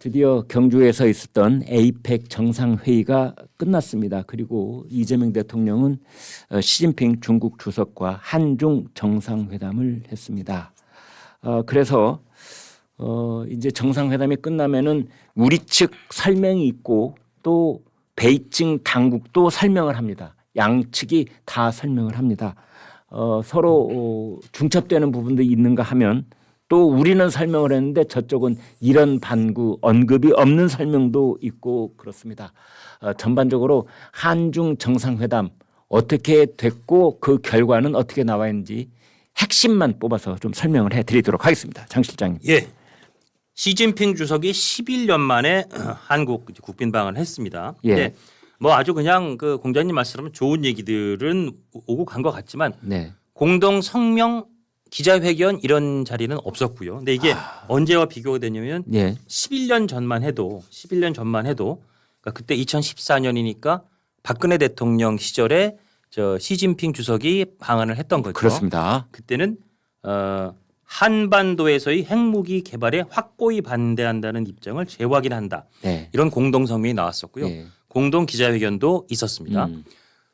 드디어 경주에서 있었던 에이펙 정상회의가 끝났습니다. 그리고 이재명 대통령은 시진핑 중국 주석과 한중 정상회담을 했습니다. 그래서 이제 정상회담이 끝나면은 우리 측 설명이 있고 또 베이징 당국도 설명을 합니다. 양측이 다 설명을 합니다. 서로 중첩되는 부분도 있는가 하면 또 우리는 설명을 했는데 저쪽은 이런 반구 언급이 없는 설명도 있고 그렇습니다. 전반적으로 한중 정상회담 어떻게 됐고 그 결과는 어떻게 나와 있는지 핵심만 뽑아서 좀 설명을 해드리도록 하겠습니다. 장 실장님. 예. 시진핑 주석이 11년 만에 한국 국빈방을 했습니다. 예. 네. 뭐 아주 그냥 그 공자님 말씀하면 좋은 얘기들은 오고 간 것 같지만 네. 공동 성명 기자회견 이런 자리는 없었고요. 근데 이게 언제와 비교가 되냐면 예. 11년 전만 해도 그러니까 그때 2014년이니까 박근혜 대통령 시절에 저 시진핑 주석이 방한을 했던 거죠. 그렇습니다. 그때는 한반도에서의 핵무기 개발에 확고히 반대한다는 입장을 재확인한다. 네. 이런 공동 성명이 나왔었고요. 네. 공동 기자회견도 있었습니다.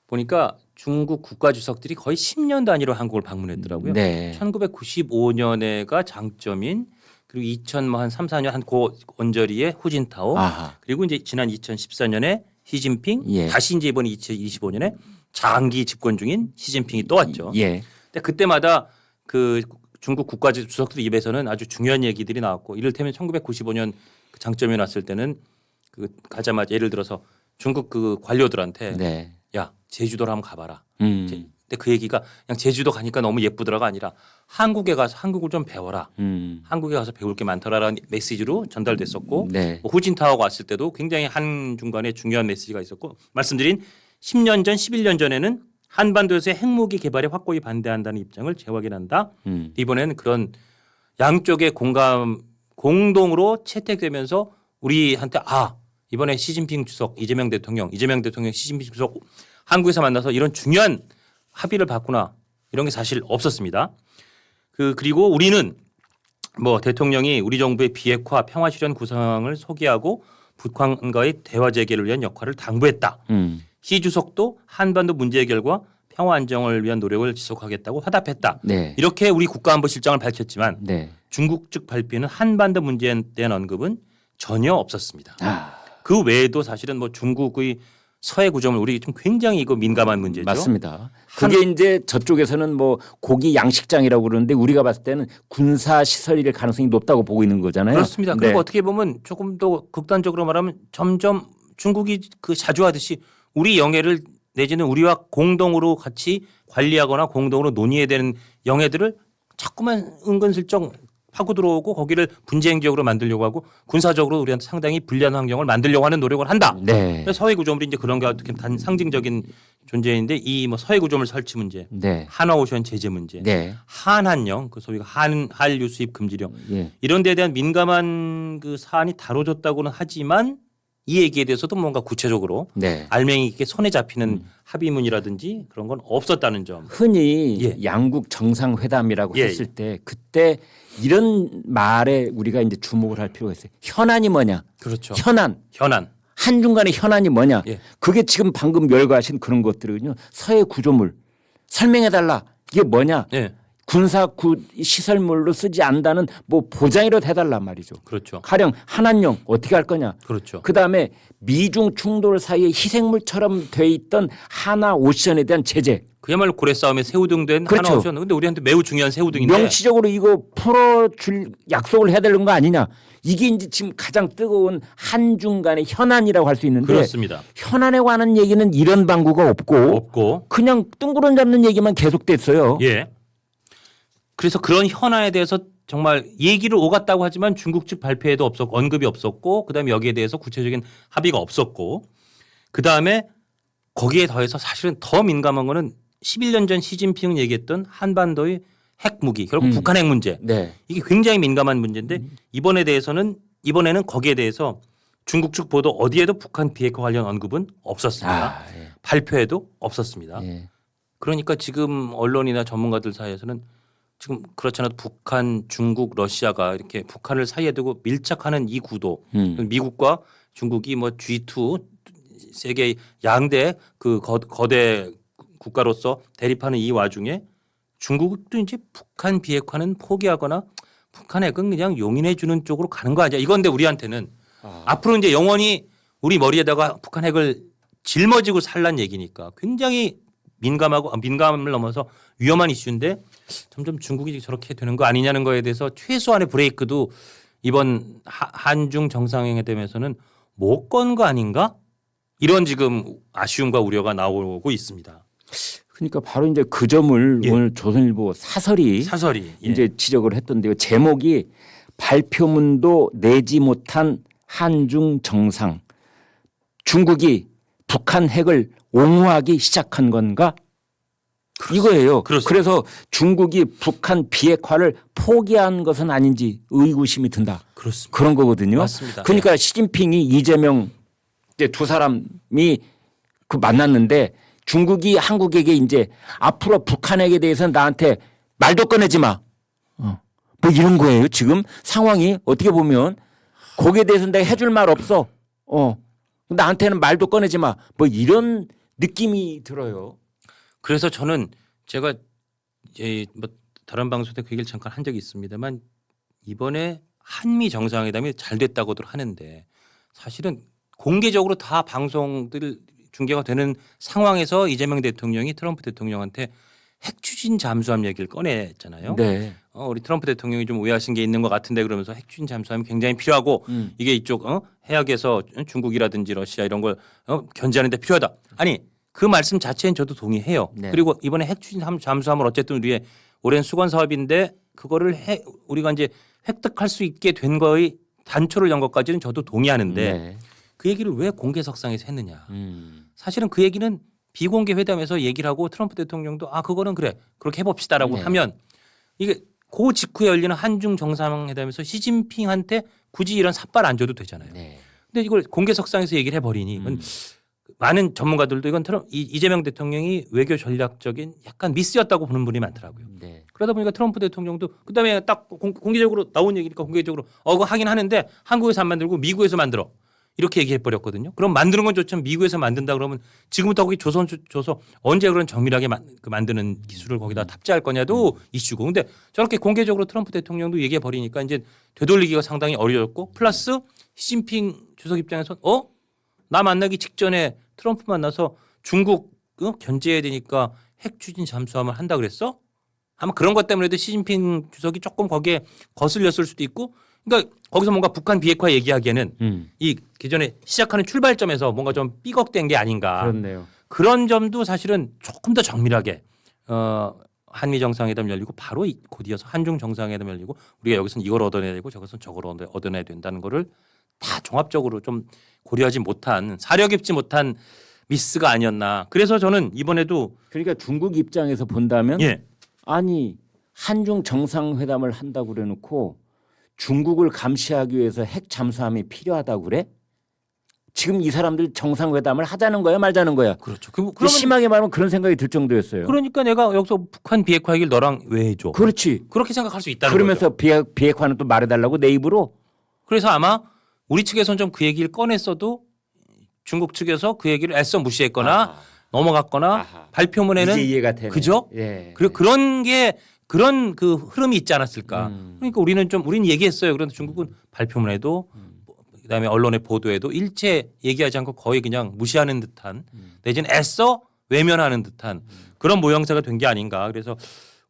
보니까 중국 국가주석들이 거의 10년 단위로 한국을 방문했더라고요. 네. 1995년에가 장점인 그리고 2003, 4년 한 고 언저리에 후진타오 아하. 그리고 이제 지난 2014년에 시진핑 예. 다시 이제 이번 2025년에 장기 집권 중인 시진핑이 또 왔죠. 예. 근데 그때마다 그 중국 국가주석들 입에서는 아주 중요한 얘기들이 나왔고 이를테면 1995년 그 장점이 났을 때는 그 가자마자 예를 들어서 중국 그 관료들한테 네. 야 제주도를 한번 가봐라. 근데 그 얘기가 그냥 제주도 가니까 너무 예쁘더라가 아니라 한국에 가서 한국을 좀 배워라. 한국에 가서 배울 게 많더라라는 메시지로 전달됐었고 네. 뭐 후진타오가 왔을 때도 굉장히 한중간에 중요한 메시지가 있었고 말씀드린 10년 전 11년 전에는 한반도에서의 핵무기 개발에 확고히 반대한다는 입장을 재확인한다. 이번에는 그런 양쪽의 공동으로 채택되면서 우리한테 이번에 시진핑 주석, 이재명 대통령, 시진핑 주석 한국에서 만나서 이런 중요한 합의를 봤구나. 이런 게 사실 없었습니다. 그리고 우리는 뭐 대통령이 우리 정부의 비핵화 평화 실현 구상을 소개하고 북한과의 대화 재개를 위한 역할을 당부했다. 시 주석도 한반도 문제 해결과 평화 안정을 위한 노력을 지속하겠다고 화답했다. 네. 이렇게 우리 국가안보실장을 밝혔지만 네. 중국 측 발표는 한반도 문제에 대한 언급은 전혀 없었습니다. 아. 그 외에도 사실은 뭐 중국의 서해 구점을 우리 좀 굉장히 이거 민감한 문제죠. 맞습니다. 그게 이제 저쪽에서는 뭐 고기 양식장이라고 그러는데 우리가 봤을 때는 군사 시설일 가능성이 높다고 보고 있는 거잖아요. 그렇습니다. 네. 그리고 어떻게 보면 조금 더 극단적으로 말하면 점점 중국이 그 자주 하듯이 우리 영해를 내지는 우리와 공동으로 같이 관리하거나 공동으로 논의해야 되는 영해들을 자꾸만 은근슬쩍 파고 들어오고 거기를 분쟁 지역으로 만들려고 하고 군사적으로 우리한테 상당히 불리한 환경을 만들려고 하는 노력을 한다. 네. 그래서 서해 구조물이 이제 그런 게 어떻게 단 상징적인 존재인데 이 뭐 서해 구조물 설치 문제, 네. 한화오션 제재 문제, 네. 한한령 그 소위 한류 수입 금지령 예. 이런 데에 대한 민감한 그 사안이 다뤄졌다고는 하지만 이 얘기에 대해서도 뭔가 구체적으로 네. 알맹이 있게 손에 잡히는 합의문이라든지 그런 건 없었다는 점. 흔히 예. 양국 정상회담이라고 예. 했을 때 그때 이런 말에 우리가 이제 주목을 할 필요가 있어요. 현안이 뭐냐? 그렇죠. 현안. 한중 간의 현안이 뭐냐? 예. 그게 지금 방금 열거하신 그런 것들은요. 서해 구조물 설명해달라. 이게 뭐냐? 예. 군사 시설물로 쓰지 않는다는 뭐 보장이라도 해달란 말이죠. 그렇죠. 가령 한한령 어떻게 할 거냐? 그렇죠. 그다음에 미중 충돌 사이에 희생물처럼 돼 있던 하나 오션에 대한 제재. 그야말로 고래 싸움에 새우등된 그렇죠. 하나오션. 근데 우리한테 매우 중요한 새우등인데. 명시적으로 이거 풀어줄 약속을 해야 되는 거 아니냐. 이게 이제 지금 가장 뜨거운 한중 간의 현안이라고 할 수 있는데 그렇습니다. 현안에 관한 얘기는 이런 방구가 없고 그냥 뜬구름 잡는 얘기만 계속됐어요. 예. 그래서 그런 현안에 대해서 정말 얘기를 오갔다고 하지만 중국 측 발표에도 없었고 언급이 없었고 그다음에 여기에 대해서 구체적인 합의가 없었고 그다음에 거기에 더해서 사실은 더 민감한 거는 11년 전 시진핑 얘기했던 한반도의 핵무기 결국 북한 핵 문제 네. 이게 굉장히 민감한 문제인데 이번에는 거기에 대해서 중국 측 보도 어디에도 북한 비핵화 관련 언급은 없었습니다. 예. 발표에도 없었습니다. 예. 그러니까 지금 언론이나 전문가들 사이에서는 지금 그렇잖아도 북한, 중국, 러시아가 이렇게 북한을 사이에 두고 밀착하는 이 구도, 미국과 중국이 뭐 G2 세계 양대 그 거대 국가로서 대립하는 이 와중에 중국도 이제 북한 비핵화는 포기하거나 북한 핵은 그냥 용인해 주는 쪽으로 가는 거 아니야? 이건데 우리한테는 앞으로 이제 영원히 우리 머리에다가 북한 핵을 짊어지고 살란 얘기니까 굉장히 민감을 넘어서 위험한 이슈인데 점점 중국이 저렇게 되는 거 아니냐는 거에 대해서 최소한의 브레이크도 이번 한중 정상회담에서는 못 건 거 아닌가? 이런 지금 아쉬움과 우려가 나오고 있습니다. 그러니까 바로 이제 그 점을 예. 오늘 조선일보 사설이 예. 이제 지적을 했던데요. 제목이 발표문도 내지 못한 한중 정상. 중국이 북한 핵을 옹호하기 시작한 건가? 이거예요. 그렇습니다. 그래서 중국이 북한 비핵화를 포기한 것은 아닌지 의구심이 든다. 그렇습니다. 그런 거거든요. 맞습니다. 그러니까 시진핑이 이재명 이제 두 사람이 그 만났는데 중국이 한국에게 이제 앞으로 북한에게 대해서는 나한테 말도 꺼내지 마. 뭐 이런 거예요. 지금 상황이 어떻게 보면 거기에 대해서는 내가 해줄 말 없어. 나한테는 말도 꺼내지 마. 뭐 이런 느낌이 들어요. 그래서 저는 제가 이제 뭐 다른 방송에 그 얘기를 잠깐 한 적이 있습니다만 이번에 한미 정상회담이 잘 됐다고들 하는데 사실은 공개적으로 다 방송들 중계가 되는 상황에서 이재명 대통령이 트럼프 대통령한테 핵 추진 잠수함 얘기를 꺼냈잖아요. 네. 우리 트럼프 대통령이 좀 오해하신 게 있는 것 같은데 그러면서 핵 추진 잠수함이 굉장히 필요하고 이게 이쪽 해역에서 중국이라든지 러시아 이런 걸 견제하는 데 필요하다. 아니 그 말씀 자체는 저도 동의해요. 네. 그리고 이번에 핵 추진 잠수함을 어쨌든 우리의 오랜 수건 사업인데 그거를 우리가 이제 획득할 수 있게 된 거의 단초를 연 것까지는 저도 동의하는데 네. 그 얘기를 왜 공개석상에서 했느냐. 사실은 그 얘기는 비공개 회담에서 얘기를 하고 트럼프 대통령도 그거는 그래 그렇게 해봅시다라고 네. 하면 이게 그 직후에 열리는 한중 정상회담에서 시진핑한테 굳이 이런 삿발 안 줘도 되잖아요. 네. 근데 이걸 공개석상에서 얘기를 해버리니 이건 많은 전문가들도 이건 이재명 대통령이 외교 전략적인 약간 미스였다고 보는 분이 많더라고요. 네. 그러다 보니까 트럼프 대통령도 그다음에 딱 공개적으로 나온 얘기니까 공개적으로 그거 하긴 하는데 한국에서 안 만들고 미국에서 만들어. 이렇게 얘기해 버렸거든요. 그럼 만드는 건 좋지만 미국에서 만든다 그러면 지금부터 거기 줘서 언제 그런 정밀하게 만드는 기술을 거기다 탑재할 거냐도 이슈고. 근데 저렇게 공개적으로 트럼프 대통령도 얘기해 버리니까 이제 되돌리기가 상당히 어려웠고 플러스 시진핑 주석 입장에서 나 만나기 직전에 트럼프 만나서 중국 견제해야 되니까 핵 추진 잠수함을 한다 그랬어? 아마 그런 것 때문에도 시진핑 주석이 조금 거기에 거슬렸을 수도 있고 그러니까 거기서 뭔가 북한 비핵화 얘기하기에는 이 기존에 시작하는 출발점에서 뭔가 좀 삐걱된 게 아닌가. 그렇네요. 그런 점도 사실은 조금 더 정밀하게 한미 정상회담 열리고 바로 곧 이어서 한중 정상회담 열리고 우리가 여기서는 이걸 얻어내야 되고 저것은 저걸 얻어내야 된다는 거를 다 종합적으로 좀 고려하지 못한 사려 깊지 못한 미스가 아니었나. 그래서 저는 이번에도 그러니까 중국 입장에서 본다면 예. 아니 한중 정상회담을 한다고 그래놓고 중국을 감시하기 위해서 핵 잠수함이 필요하다고 그래? 지금 이 사람들 정상회담을 하자는 거야 말자는 거야? 그렇죠. 그러면 그러면 심하게 말하면 그런 생각이 들 정도였어요. 그러니까 내가 여기서 북한 비핵화 얘기를 너랑 왜 해줘? 그렇지. 그렇게 생각할 수 있다는 그러면서 거죠. 비핵화는 또 말해달라고 내 입으로? 그래서 아마 우리 측에서는 좀 그 얘기를 꺼냈어도 중국 측에서 그 얘기를 애써 무시했거나 넘어갔거나 아하. 발표문에는 이제 이해가 되네. 그죠? 예. 그리고 그런 그 흐름이 있지 않았을까? 그러니까 우리는 얘기했어요. 그런데 중국은 발표문에도 그다음에 언론의 보도에도 일체 얘기하지 않고 거의 그냥 무시하는 듯한 내지는 애써 외면하는 듯한 그런 모양새가 된 게 아닌가. 그래서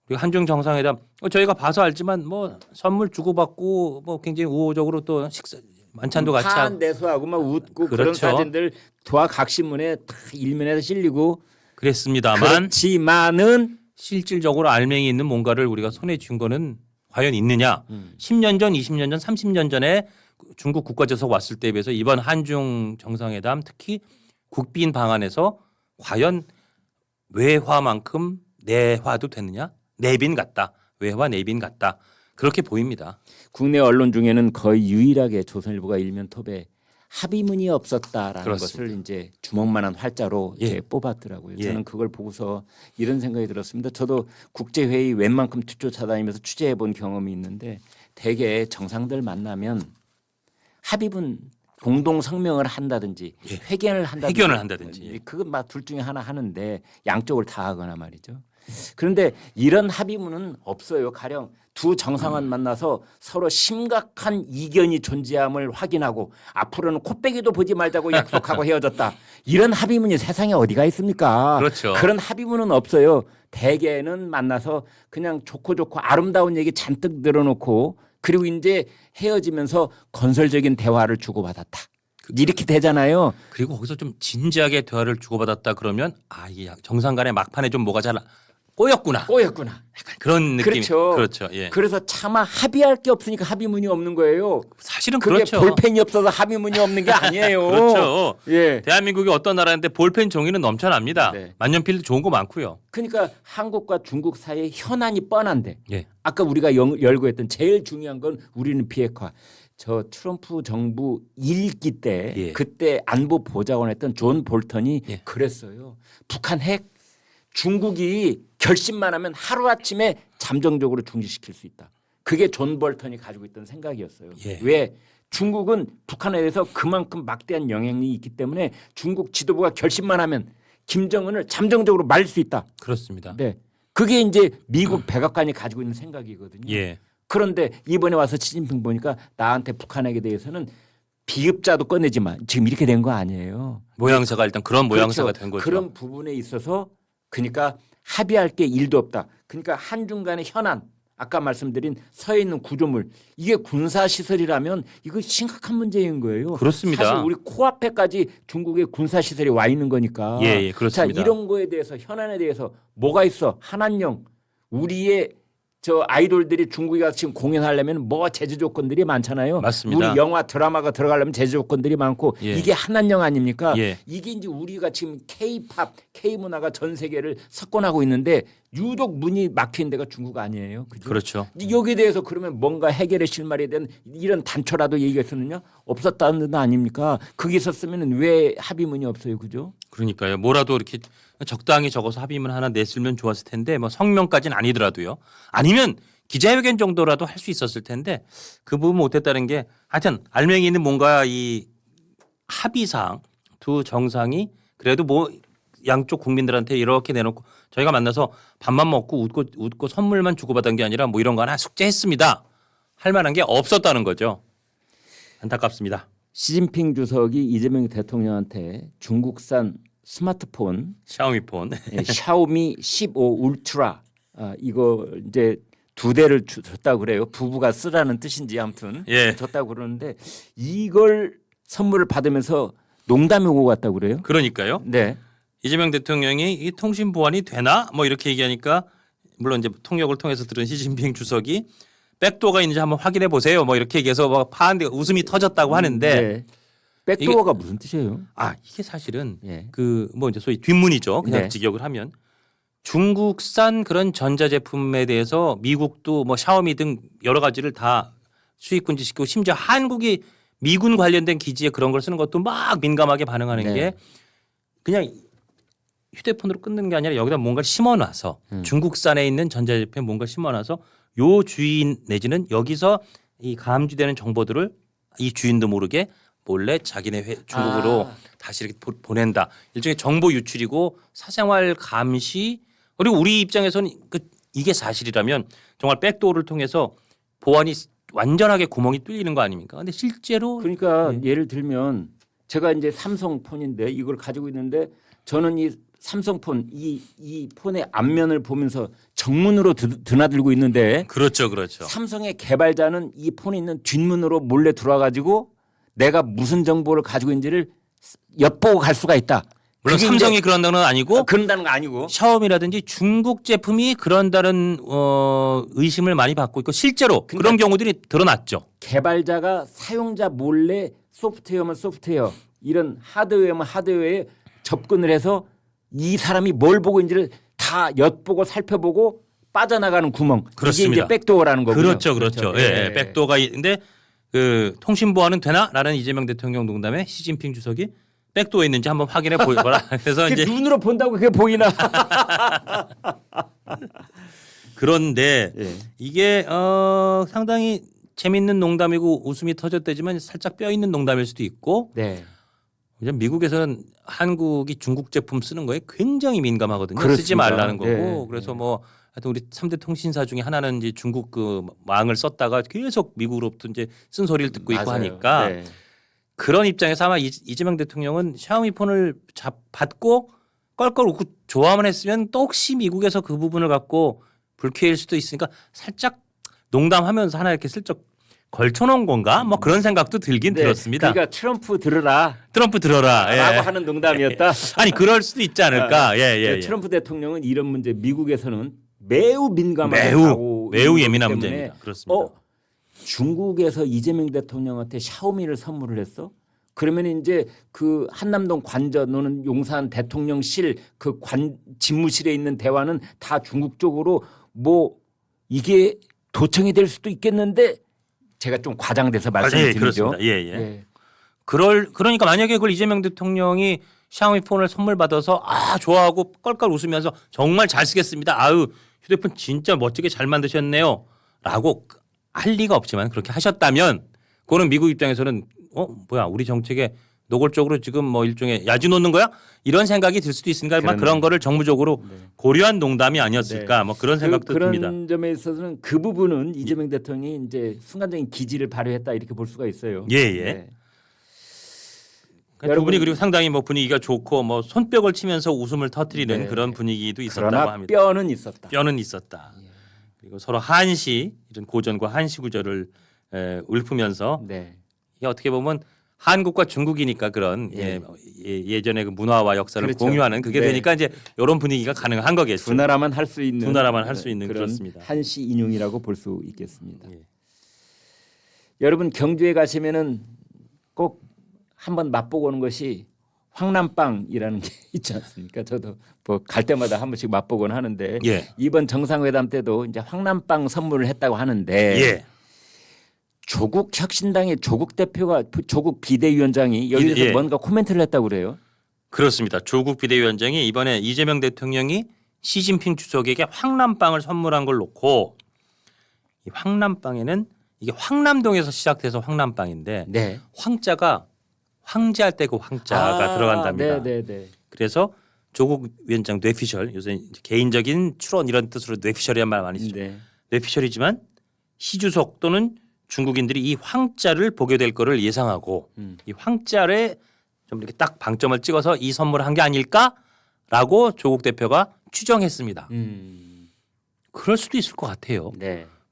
우리 한중 정상회담 저희가 봐서 알지만 뭐 선물 주고받고 뭐 굉장히 우호적으로 또 식사 만찬도 같이 하고 내수하고 막 웃고 그런 그렇죠. 사진들 도화 각신문에 다 일면에서 실리고 그랬습니다만 그렇지만은 실질적으로 알맹이 있는 뭔가를 우리가 손에 쥔 거는 과연 있느냐. 10년 전, 20년 전, 30년 전에 중국 국가주석 왔을 때에 비해서 이번 한중 정상회담 특히 국빈 방안에서 과연 외화만큼 내화도 되느냐. 내빈 같다. 외화 내빈 같다. 그렇게 보입니다. 국내 언론 중에는 거의 유일하게 조선일보가 일면 톱에 합의문이 없었다라는 그렇습니다. 것을 이제 주먹만한 활자로 예. 이렇게 뽑았더라고요. 예. 저는 그걸 보고서 이런 생각이 들었습니다. 저도 국제회의 웬만큼 쫓아다니면서 취재해 본 경험이 있는데 대개 정상들 만나면 합의문 공동 성명을 한다든지 예. 회견을 한다든지 회견을 한다든지. 그건 막 둘 중에 하나 하는데 양쪽을 다 하거나 말이죠. 그런데 이런 합의문은 없어요. 가령 두 정상은 만나서 서로 심각한 이견이 존재함을 확인하고 앞으로는 코빼기도 보지 말자고 약속하고 헤어졌다. 이런 합의문이 세상에 어디가 있습니까? 그렇죠. 그런 합의문은 없어요. 대개는 만나서 그냥 좋고 아름다운 얘기 잔뜩 늘어놓고 그리고 이제 헤어지면서 건설적인 대화를 주고받았다. 이렇게 되잖아요. 그리고 거기서 좀 진지하게 대화를 주고받았다 그러면 이 정상 간의 막판에 좀 뭐가 잘 꼬였구나. 꼬였구나. 약간 그런 느낌. 그렇죠. 그렇죠. 예. 그래서 차마 합의할 게 없으니까 합의문이 없는 거예요. 사실은 그게 그렇죠. 볼펜이 없어서 합의문이 없는 게 아니에요. 그렇죠. 예. 대한민국이 어떤 나라인데 볼펜 종이는 넘쳐납니다. 네. 만년필도 좋은 거 많고요. 그러니까 한국과 중국 사이의 현안이 뻔한데 예. 아까 우리가 열고 했던 제일 중요한 건 우리는 비핵화. 저 트럼프 정부 1기 때 예. 그때 안보 보좌관 했던 존 볼턴이 예. 그랬어요. 북한 핵 중국이 결심만 하면 하루아침에 잠정적으로 중지시킬 수 있다. 그게 존 볼턴이 가지고 있던 생각이었어요. 예. 왜? 중국은 북한에 대해서 그만큼 막대한 영향력이 있기 때문에 중국 지도부가 결심만 하면 김정은을 잠정적으로 말릴 수 있다. 그렇습니다. 네. 그게 이제 미국 백악관이 가지고 있는 생각이거든요. 예. 그런데 이번에 와서 시진핑 보니까 나한테 북한에게 대해서는 비읍자도 꺼내지 마. 지금 이렇게 된 거 아니에요. 모양새가 일단 그런 모양새가 그렇죠. 된 거죠. 그런 부분에 있어서 그러니까 합의할 게 일도 없다. 그러니까 한중 간의 현안 아까 말씀드린 서해 있는 구조물 이게 군사시설이라면 이거 심각한 문제인 거예요. 그렇습니다. 사실 우리 코앞에까지 중국의 군사시설이 와 있는 거니까. 예, 그렇습니다. 자, 이런 거에 대해서 현안에 대해서 뭐가 있어? 한한령 우리의 저 아이돌들이 중국에 가서 지금 공연하려면 뭐 제재 조건들이 많잖아요. 맞습니다. 우리 영화 드라마가 들어가려면 제재 조건들이 많고 예. 이게 한한령 아닙니까? 예. 이게 이제 우리가 지금 K-팝, K-문화가 전 세계를 석권하고 있는데 유독 문이 막힌 데가 중국 아니에요. 그죠? 그렇죠. 여기에 대해서 그러면 뭔가 해결의 실마리에 대한 이런 단초라도 얘기가 있었느냐? 없었다는 거 아닙니까? 그게 있었으면 왜 합의문이 없어요. 그죠? 그러니까요. 뭐라도 이렇게 적당히 적어서 합의문 하나 냈으면 좋았을 텐데 뭐 성명까지는 아니더라도요. 아니면 기자회견 정도라도 할 수 있었을 텐데 그 부분 못했다는 게 하여튼 알맹이는 뭔가 이 합의상 두 정상이 그래도 뭐 양쪽 국민들한테 이렇게 내놓고 저희가 만나서 밥만 먹고 웃고 선물만 주고받은 게 아니라 뭐 이런 거 하나 숙제했습니다. 할 만한 게 없었다는 거죠. 안타깝습니다. 시진핑 주석이 이재명 대통령한테 중국산 스마트폰 샤오미폰. 샤오미 15 울트라 이거 이제 2대를 줬다고 그래요. 부부가 쓰라는 뜻인지 아무튼 예. 줬다고 그러는데 이걸 선물을 받으면서 농담이 오고 갔다고 그래요. 그러니까요. 네. 이재명 대통령이 이 통신 보안이 되나 뭐 이렇게 얘기하니까 물론 이제 통역을 통해서 들은 시진핑 주석이 백도어가 있는지 한번 확인해 보세요. 뭐 이렇게 얘기해서 막 파는데 웃음이 터졌다고 하는데 네. 백도어가 무슨 뜻이에요? 이게 사실은 예. 그 뭐 이제 소위 뒷문이죠. 그냥 네. 직역을 하면 중국산 그런 전자제품에 대해서 미국도 뭐 샤오미 등 여러 가지를 다 수입 금지시키고 심지어 한국이 미군 관련된 기지에 그런 걸 쓰는 것도 막 민감하게 반응하는 네. 게 그냥 휴대폰으로 끊는 게 아니라 여기다 뭔가를 심어놔서 중국산에 있는 전자제품에 뭔가 심어놔서 요 주인 내지는 여기서 이 감지되는 정보들을 이 주인도 모르게 몰래 자기네 중국으로 다시 이렇게 보낸다. 일종의 정보 유출이고 사생활 감시 그리고 우리 입장에서는 이게 사실이라면 정말 백도어를 통해서 보안이 완전하게 구멍이 뚫리는 거 아닙니까? 근데 실제로 그러니까 예를 들면 제가 이제 삼성폰인데 이걸 가지고 있는데 저는 이 삼성폰 이 폰의 앞면을 보면서 정문으로 드나들고 있는데 그렇죠. 삼성의 개발자는 이 폰에 있는 뒷문으로 몰래 들어와 가지고 내가 무슨 정보를 가지고 있는지를 엿보고 갈 수가 있다. 물론 삼성이 그런다는 건 아니고 그런다는 거 아니고 샤오미라든지 중국 제품이 그런다는 의심을 많이 받고 있고 실제로 그런 경우들이 드러났죠. 개발자가 사용자 몰래 소프트웨어면 소프트웨어 이런 하드웨어면 하드웨어에 접근을 해서 이 사람이 뭘 보고 있는지를 다 엿보고 살펴보고 빠져나가는 구멍. 그렇습니다. 이게 이제 백도어라는 거군요. 그렇죠. 예. 백도어가 있는데 그 통신보안은 되나?라는 이재명 대통령 농담에 시진핑 주석이 백도어 있는지 한번 확인해 보여라. 그래서 이제 눈으로 본다고 그게 보이나? 그런데 예. 이게 상당히 재밌는 농담이고 웃음이 터졌대지만 살짝 뼈 있는 농담일 수도 있고 네. 이제 미국에서는 한국이 중국 제품 쓰는 거에 굉장히 민감하거든요. 쓰지 그렇습니다. 말라는 거고. 네. 그래서 뭐 하여튼 우리 3대 통신사 중에 하나는 이제 중국 그 망을 썼다가 계속 미국으로부터 이제 쓴소리를 듣고 있고 맞아요. 하니까 네. 그런 입장에서 아마 이재명 대통령은 샤오미 폰을 받고 껄껄 웃고 좋아만 했으면 또 혹시 미국에서 그 부분을 갖고 불쾌일 수도 있으니까 살짝 농담하면서 하나 이렇게 슬쩍 걸쳐놓은 건가? 뭐 그런 생각도 들긴 네. 들었습니다. 그러니까 트럼프 들으라. 트럼프 들어라. 예. 라고 하는 농담이었다. 아니 그럴 수도 있지 않을까. 예. 트럼프 대통령은 이런 문제 미국에서는 매우 민감하고 매우 예민한 문제입니다. 그렇습니다. 중국에서 이재명 대통령한테 샤오미를 선물을 했어? 그러면 이제 그 한남동 관저 너는 용산 대통령실 그 집무실에 있는 대화는 다 중국 쪽으로 뭐 이게 도청이 될 수도 있겠는데 제가 좀 과장돼서 말씀드리죠. 그렇습니다. 예. 그러니까 만약에 그걸 이재명 대통령이 샤오미 폰을 선물 받아서 좋아하고 껄껄 웃으면서 정말 잘 쓰겠습니다. 아유 휴대폰 진짜 멋지게 잘 만드셨네요.라고 할 리가 없지만 그렇게 하셨다면 그거는 미국 입장에서는 뭐야 우리 정책에 노골적으로 지금 뭐 일종의 야지 놓는 거야? 이런 생각이 들 수도 있으니까 그런 거를 정무적으로 고려한 농담이 아니었을까 뭐 그런 생각도 듭니다. 그런 점에 있어서는 그 부분은 이재명 대통령이 이제 순간적인 기지를 발휘했다 이렇게 볼 수가 있어요. 예. 네. 두 분이 그리고 상당히 뭐 분위기가 좋고 뭐 손뼉을 치면서 웃음을 터뜨리는 그런 분위기도 있었다고 그러나 합니다. 뼈는 있었다. 그리고 서로 한시 이런 고전과 한시 구절을 읊으면서 이게 어떻게 보면 한국과 중국이니까 그런 예전의 그 문화와 역사를 그렇죠. 공유하는 그게 되니까 이제 이런 분위기가 가능한 거겠죠. 두 나라만 할 수 있는 그런 그렇습니다. 한시 인용이라고 볼 수 있겠습니다. 예. 여러분 경주에 가시면은 꼭 한번 맛보고 오는 것이 황남빵이라는 게 있지 않습니까? 저도 뭐 갈 때마다 한 번씩 맛보곤 하는데 예. 이번 정상회담 때도 이제 황남빵 선물을 했다고 하는데 조국 혁신당의 조국 대표가 조국 비대위원장이 여기서 뭔가 코멘트를 했다고 그래요. 그렇습니다. 조국 비대위원장이 이번에 이재명 대통령이 시진핑 주석에게 황남빵을 선물한 걸 놓고 이 황남빵에는 이게 황남동에서 시작돼서 황남빵인데 황자가 황제할 때 그 황자가 들어간답니다. 그래서 조국 위원장 뇌피셜 요새 이제 개인적인 추론 이런 뜻으로 뇌피셜이란 말 많이 쓰죠. 뇌피셜이지만 시 주석 또는 중국인들이 이 황자를 보게 될 거를 예상하고 이 황자에 좀 이렇게 딱 방점을 찍어서 이 선물을 한 게 아닐까라고 조국 대표가 추정했습니다. 그럴 수도 있을 것 같아요.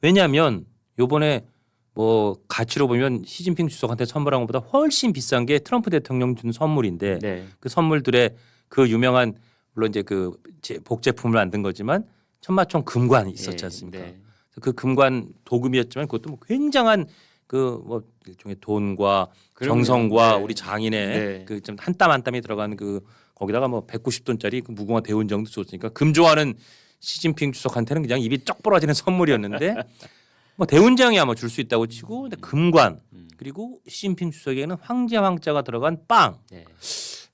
왜냐하면 이번에 뭐 가치로 보면 시진핑 주석한테 선물한 것보다 훨씬 비싼 게 트럼프 대통령 준 선물인데 그 선물들의 그 유명한 물론 이제 그 복제품을 만든 거지만 천마총 금관이 있었지 않습니까? 그 금관 도금이었지만 그것도 뭐 굉장한 그 뭐 일종의 돈과 정성과 우리 장인의 그 좀 한 땀 한 땀이 들어간 그 거기다가 뭐 190돈짜리 그 무궁화 대훈정도 줬으니까 금 좋아하는 시진핑 주석한테는 그냥 입이 쩍 벌어지는 선물이었는데 뭐 대훈장이야 뭐 줄 수 있다고 치고 근데 금관 그리고 시진핑 주석에게는 황자가 들어간 빵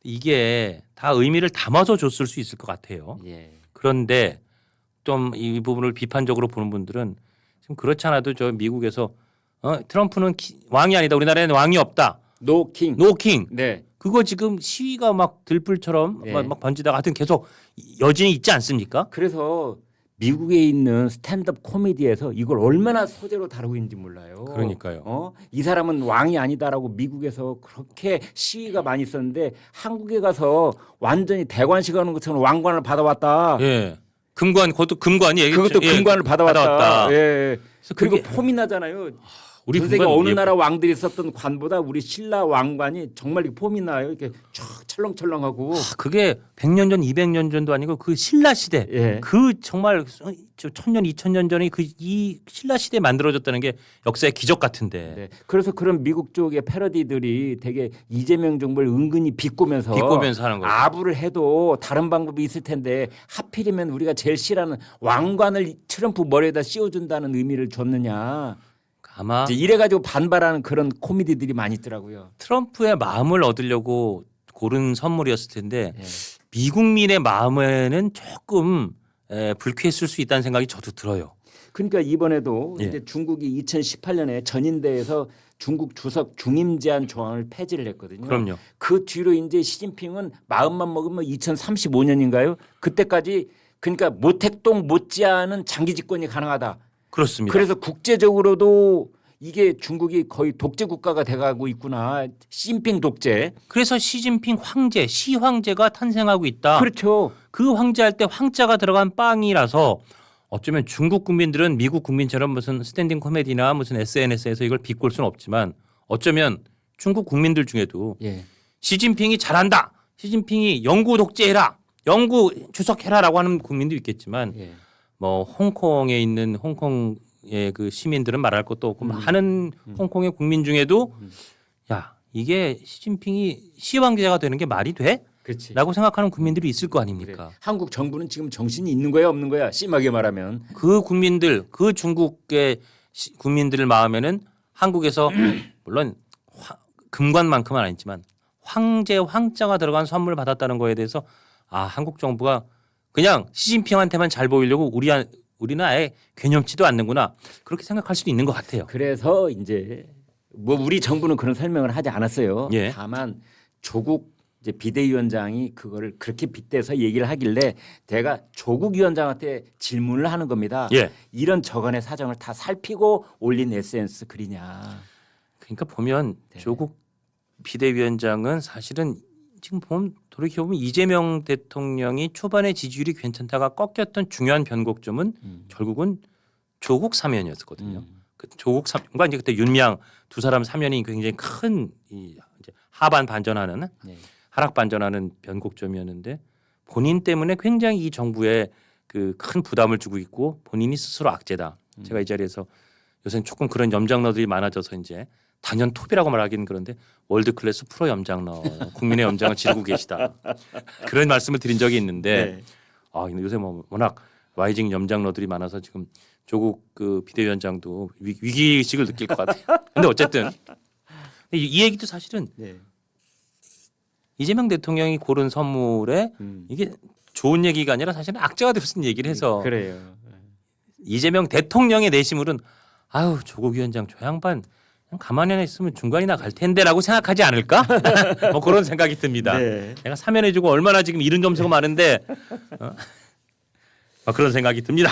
이게 다 의미를 담아서 줬을 수 있을 것 같아요. 그런데 좀 이 부분을 비판적으로 보는 분들은 지금 그렇지 않아도 저 미국에서 트럼프는 왕이 아니다. 우리나라에는 왕이 없다. 노킹. 그거 지금 시위가 막 들불처럼 막 번지다가 하여튼 계속 여진이 있지 않습니까? 그래서 미국에 있는 스탠드업 코미디에서 이걸 얼마나 소재로 다루고 있는지 몰라요. 그러니까요. 이 사람은 왕이 아니다라고 미국에서 그렇게 시위가 많이 있었는데 한국에 가서 완전히 대관식 하는 것처럼 왕관을 받아왔다. 금관 그것도 금관이 그것도 금관을 받아왔다. 그리고 그게 폼이 나잖아요. 우리 전 세계 어느 나라 왕들이 썼던 관보다 우리 신라 왕관이 정말 폼이 나요. 이렇게 쫙 철렁철렁하고. 그게 100년 전, 200년 전도 아니고 그 신라 시대, 그 정말 1000년, 2000년 전에 그 이 신라 시대에 만들어졌다는 게 역사의 기적 같은데. 그래서 그런 미국 쪽의 패러디들이 되게 이재명 정부를 은근히 비꼬면서 하는 거죠. 아부를 해도 다른 방법이 있을 텐데 하필이면 우리가 제일 싫어하는 왕관을 트럼프 머리에다 씌워준다는 의미를 줬느냐. 아마 이제 이래가지고 반발하는 그런 코미디들이 많이 있더라고요. 트럼프의 마음을 얻으려고 고른 선물이었을 텐데 예. 미국민의 마음에는 조금 불쾌했을 수 있다는 생각이 저도 들어요. 그러니까 이번에도 예. 이제 중국이 2018년에 전인대에서 중국 주석 중임 제한 조항을 폐지를 했거든요. 그럼요. 그 뒤로 이제 시진핑은 마음만 먹으면 2035년인가요? 그때까지 그러니까 모택동 못지않은 장기 집권이 가능하다. 그렇습니다. 그래서 국제적으로도 이게 중국이 거의 독재 국가가 돼가고 있구나. 시진핑 독재. 그래서 시진핑 황제, 시황제가 탄생하고 있다. 그렇죠. 그 황제할 때 황자가 들어간 빵이라서 어쩌면 중국 국민들은 미국 국민처럼 무슨 스탠딩 코미디나 무슨 SNS에서 이걸 비꼴 수는 없지만 어쩌면 중국 국민들 중에도 예. 시진핑이 잘한다. 시진핑이 영구 독재해라. 영구 주석해라라고 하는 국민도 있겠지만 예. 뭐 홍콩에 있는 홍콩의 그 시민들은 말할 것도 없고 많은 홍콩의 국민 중에도 야 이게 시진핑이 시황제가 되는 게 말이 돼? 그렇지. 라고 생각하는 국민들이 있을 거 그래. 아닙니까? 한국 정부는 지금 정신이 있는 거야 없는 거야? 심하게 말하면. 그 국민들, 그 중국의 국민들 마음에는 한국에서 물론 금관만큼은 아니지만 황제 황자가 들어간 선물을 받았다는 거에 대해서 아 한국 정부가 그냥 시진핑한테만 잘 보이려고 우리는 아예 괴념치도 않는구나 그렇게 생각할 수도 있는 것 같아요. 그래서 이제 뭐 우리 정부는 그런 설명을 하지 않았어요. 예. 다만 조국 이제 비대위원장이 그거를 그렇게 빗대서 얘기를 하길래 내가 조국 위원장한테 질문을 하는 겁니다. 예. 이런 저간의 사정을 다 살피고 올린 SNS 글이냐. 그러니까 보면 네. 조국 비대위원장은 사실은 지금 보면 돌이켜보면 이재명 대통령이 초반에 지지율이 괜찮다가 꺾였던 중요한 변곡점은 결국은 조국 사면이었거든요. 그 조국 사면과 이제 그때 윤미향 두 사람 사면이 굉장히 큰 이 하반 반전하는 네. 하락 반전하는 변곡점이었는데 본인 때문에 굉장히 이 정부에 그 큰 부담을 주고 있고 본인이 스스로 악재다. 제가 이 자리에서 요새는 조금 그런 염장러들이 많아져서 이제 단연 톱이라고 말하기는 그런데 월드 클래스 프로 염장러 국민의 염장을 지르고 계시다. 그런 말씀을 드린 적이 있는데 네. 아 요새 뭐 워낙 라이징 염장러들이 많아서 지금 조국 그 비대위원장도 위기의식을 느낄 것 같아요. 근데 어쨌든 이 얘기도 사실은 네. 이재명 대통령이 고른 선물에 이게 좋은 얘기가 아니라 사실은 악재가 될 수 있는 얘기를 해서 그래요. 이재명 대통령의 내심으로는 아유 조국 위원장 저 양반 그냥 가만히 있으면 중간이나 갈 텐데라고 생각하지 않을까? 뭐 그런 생각이 듭니다. 네. 내가 사면해주고 얼마나 지금 이른 점수가 많은데 그런 생각이 듭니다.